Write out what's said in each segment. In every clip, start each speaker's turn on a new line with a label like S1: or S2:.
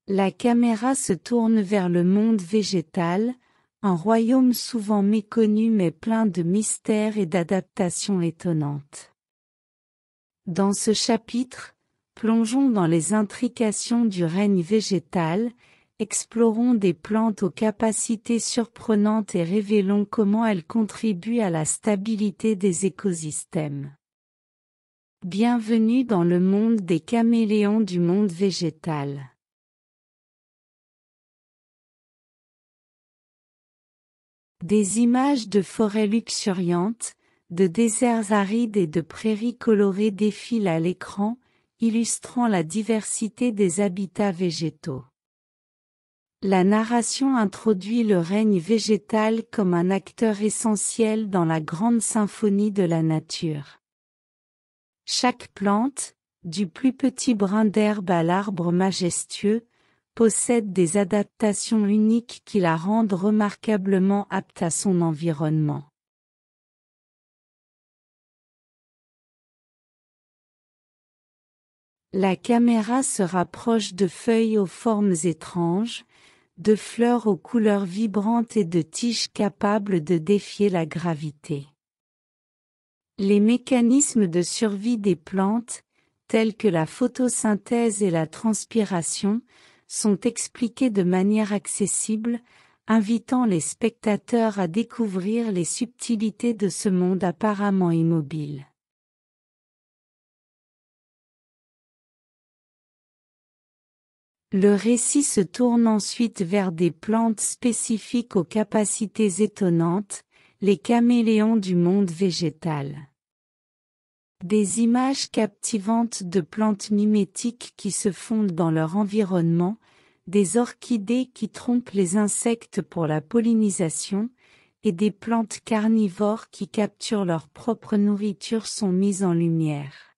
S1: La caméra se tourne vers le monde végétal, un royaume souvent méconnu mais plein de mystères et d'adaptations étonnantes. Dans ce chapitre, plongeons dans les intrications du règne végétal, explorons des plantes aux capacités surprenantes et révélons comment elles contribuent à la stabilité des écosystèmes. Bienvenue dans le monde des caméléons du monde végétal. Des images de forêts luxuriantes, de déserts arides et de prairies colorées défilent à l'écran, illustrant la diversité des habitats végétaux. La narration introduit le règne végétal comme un acteur essentiel dans la grande symphonie de la nature. Chaque plante, du plus petit brin d'herbe à l'arbre majestueux, possède des adaptations uniques qui la rendent remarquablement apte à son environnement. La caméra se rapproche de feuilles aux formes étranges, de fleurs aux couleurs vibrantes et de tiges capables de défier la gravité. Les mécanismes de survie des plantes, tels que la photosynthèse et la transpiration, sont expliqués de manière accessible, invitant les spectateurs à découvrir les subtilités de ce monde apparemment immobile. Le récit se tourne ensuite vers des plantes spécifiques aux capacités étonnantes, les caméléons du monde végétal. Des images captivantes de plantes mimétiques qui se fondent dans leur environnement, des orchidées qui trompent les insectes pour la pollinisation, et des plantes carnivores qui capturent leur propre nourriture sont mises en lumière.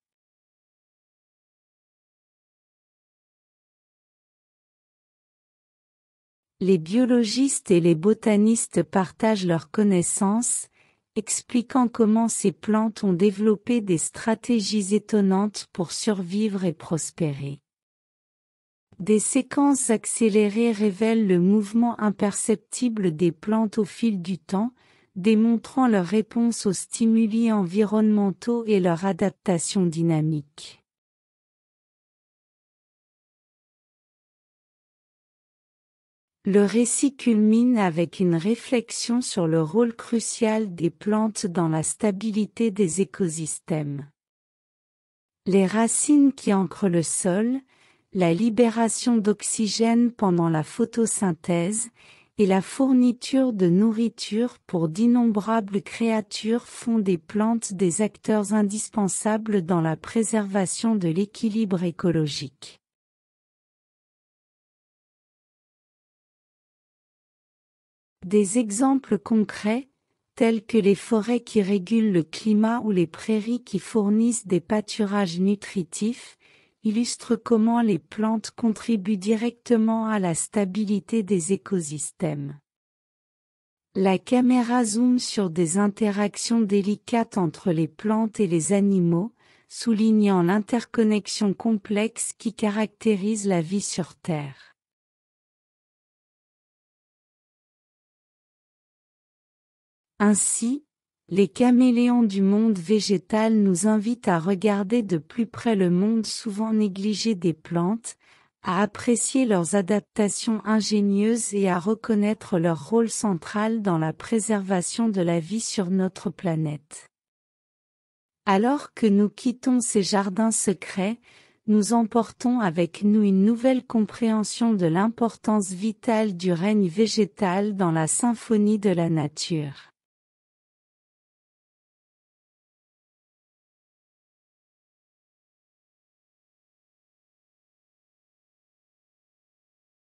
S1: Les biologistes et les botanistes partagent leurs connaissances, expliquant comment ces plantes ont développé des stratégies étonnantes pour survivre et prospérer. Des séquences accélérées révèlent le mouvement imperceptible des plantes au fil du temps, démontrant leur réponse aux stimuli environnementaux et leur adaptation dynamique. Le récit culmine avec une réflexion sur le rôle crucial des plantes dans la stabilité des écosystèmes. Les racines qui ancrent le sol, la libération d'oxygène pendant la photosynthèse, et la fourniture de nourriture pour d'innombrables créatures font des plantes des acteurs indispensables dans la préservation de l'équilibre écologique. Des exemples concrets, tels que les forêts qui régulent le climat ou les prairies qui fournissent des pâturages nutritifs, illustrent comment les plantes contribuent directement à la stabilité des écosystèmes. La caméra zoome sur des interactions délicates entre les plantes et les animaux, soulignant l'interconnexion complexe qui caractérise la vie sur Terre. Ainsi, les caméléons du monde végétal nous invitent à regarder de plus près le monde souvent négligé des plantes, à apprécier leurs adaptations ingénieuses et à reconnaître leur rôle central dans la préservation de la vie sur notre planète. Alors que nous quittons ces jardins secrets, nous emportons avec nous une nouvelle compréhension de l'importance vitale du règne végétal dans la symphonie de la nature.